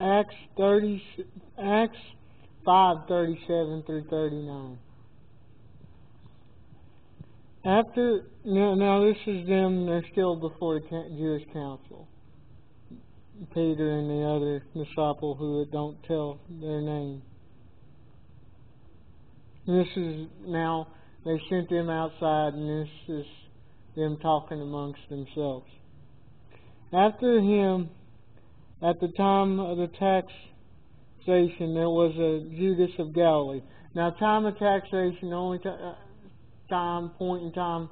Acts 30, Acts 5:37 through 39. Now this is them. They're still before the Jewish council. Peter and the other disciple who don't tell their name. This is now they sent them outside, and this is them talking amongst themselves. After him, at the time of the taxation, there was a Judas of Galilee. Now, time of taxation, the only point in time.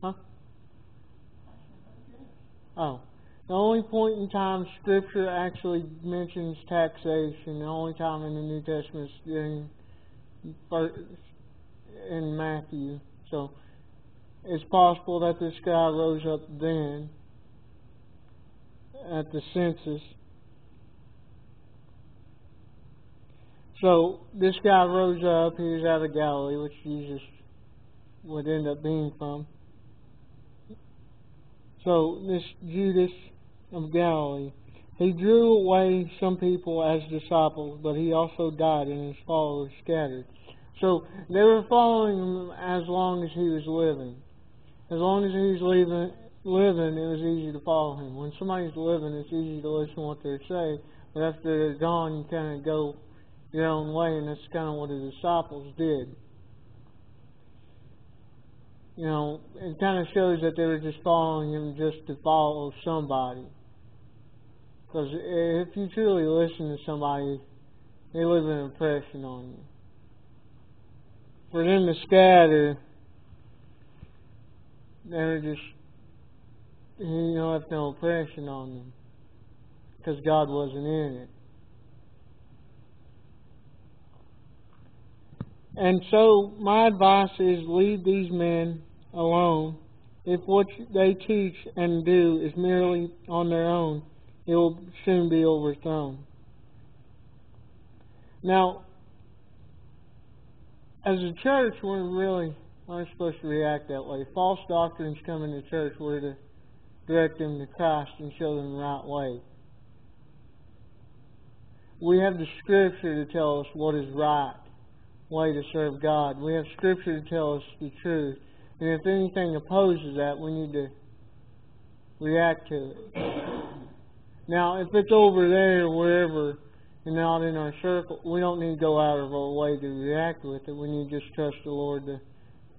Huh? Oh. The only point in time Scripture actually mentions taxation, the only time in the New Testament is in Matthew. So, it's possible that this guy rose up then at the census. So, this guy rose up. He was out of Galilee, which Jesus would end up being from. So, this Judas of Galilee, he drew away some people as disciples, but he also died and his followers scattered. So, they were following him as long as he was living. As long as he was living, it was easy to follow him. When somebody's living, it's easy to listen to what they say, but after they're gone, you kind of go your own way, and that's kind of what the disciples did. You know, it kind of shows that they were just following him just to follow somebody. Because if you truly listen to somebody, they leave an impression on you. For them to scatter, they were just, left no impression on them. Because God wasn't in it. And so, my advice is leave these men alone. If what they teach and do is merely on their own, it will soon be overthrown. Now, as a church, we're really aren't supposed to react that way. False doctrines come into church, we're to direct them to Christ and show them the right way. We have the Scripture to tell us what is right way to serve God. We have Scripture to tell us the truth. And if anything opposes that, we need to react to it. Now, if it's over there, wherever, and not in our circle, we don't need to go out of our way to react with it. We need to just trust the Lord to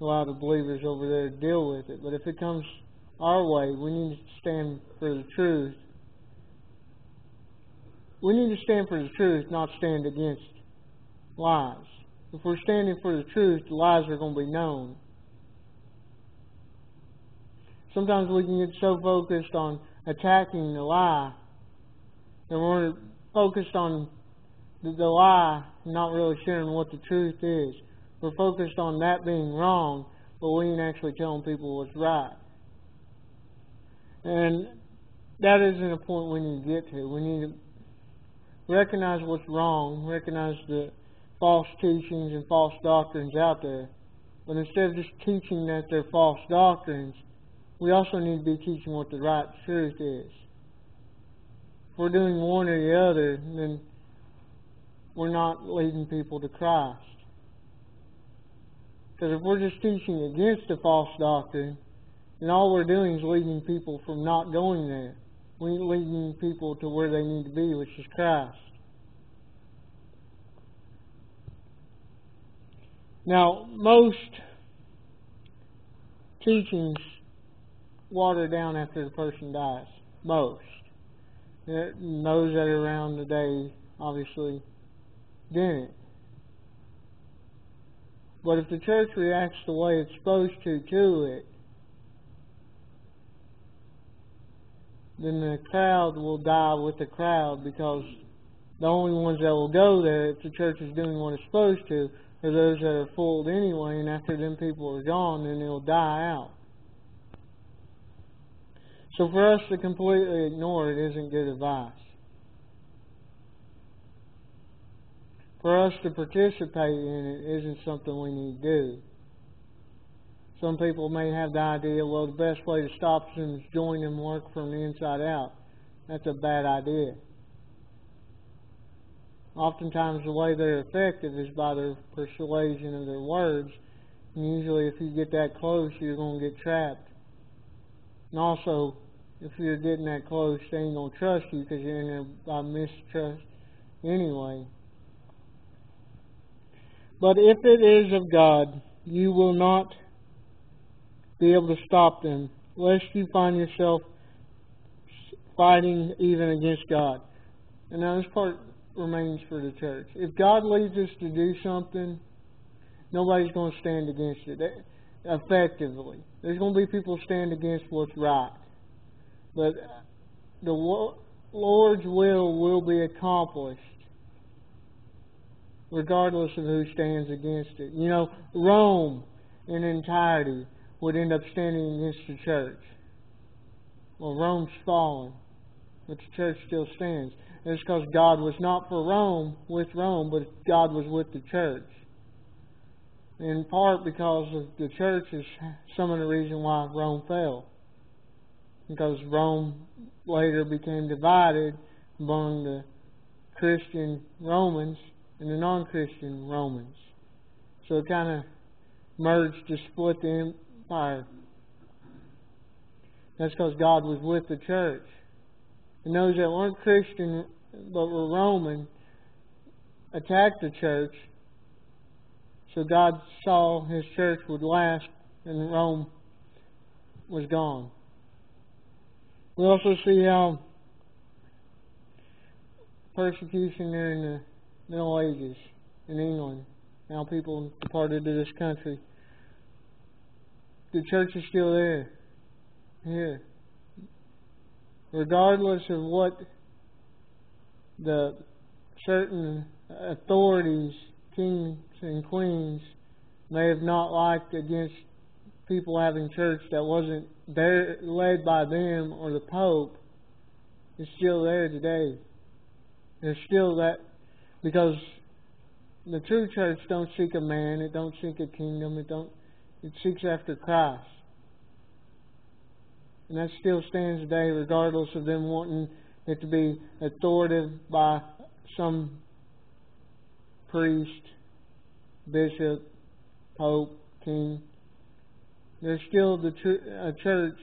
allow the believers over there to deal with it. But if it comes our way, we need to stand for the truth. We need to stand for the truth, not stand against lies. If we're standing for the truth, the lies are going to be known. Sometimes we can get so focused on attacking the lie that we're focused on the lie, not really sharing what the truth is. We're focused on that being wrong, but we ain't actually telling people what's right. And that isn't a point we need to get to. We need to recognize what's wrong, recognize the false teachings and false doctrines out there. But instead of just teaching that they're false doctrines, we also need to be teaching what the right truth is. If we're doing one or the other, then we're not leading people to Christ. Because if we're just teaching against a false doctrine, then all we're doing is leading people from not going there. We're leading people to where they need to be, which is Christ. Now, most teachings water down after the person dies. Most. Those that are around today obviously didn't. But if the church reacts the way it's supposed to it, then the crowd will die with the crowd, because the only ones that will go there, if the church is doing what it's supposed to, are those that are fooled anyway, and after them people are gone, then they'll die out. So for us to completely ignore it isn't good advice. For us to participate in it isn't something we need to do. Some people may have the idea, well, the best way to stop them is join them, work from the inside out. That's a bad idea. oftentimes the way they're effective is by their persuasion of their words. And usually if you get that close, you're going to get trapped. And also, if you're getting that close, they ain't going to trust you because you're in there by mistrust anyway. But if it is of God, you will not be able to stop them, lest you find yourself fighting even against God. And now this part remains for the church. If God leads us to do something, nobody's going to stand against it effectively. There's going to be people stand against what's right. But the Lord's will be accomplished regardless of who stands against it. You know, Rome in entirety would end up standing against the church. Well, Rome's fallen, but the church still stands. And it's because God was not for Rome, with Rome, but God was with the church. In part because of the church is some of the reason why Rome fell. Because Rome later became divided among the Christian Romans and the non-Christian Romans. So it kind of merged to split the empire. That's because God was with the church. And those that weren't Christian but were Roman attacked the church. So God saw His church would last and Rome was gone. We also see how persecution during the Middle Ages in England, how people departed to this country. The church is still there, here. Regardless of what the certain authorities, kings and queens, may have not liked against people having church that wasn't there, led by them or the Pope, is still there today. There's still that, because the true church don't seek a man, it don't seek a kingdom, it seeks after Christ. And that still stands today, regardless of them wanting it to be authoritative by some priest, bishop, pope, king. There's still a church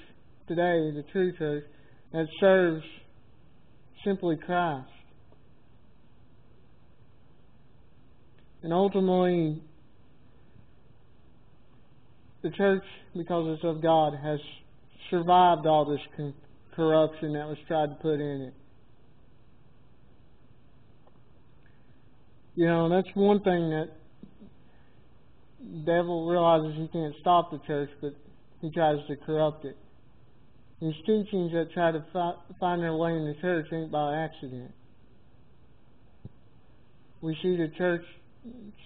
today, the true church, that serves simply Christ. And ultimately, the church, because it's of God, has survived all this corruption that was tried to put in it. You know, that's one thing that the devil realizes he can't stop the church, but he tries to corrupt it. These teachings that try to find their way in the church ain't by accident. We see the church,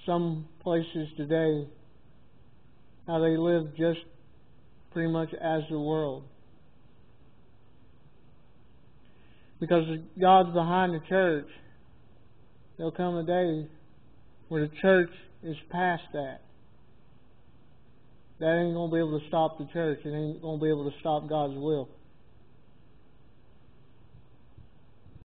some places today, how they live just pretty much as the world. Because God's behind the church, there'll come a day where the church is past that. That ain't going to be able to stop the church. It ain't going to be able to stop God's will.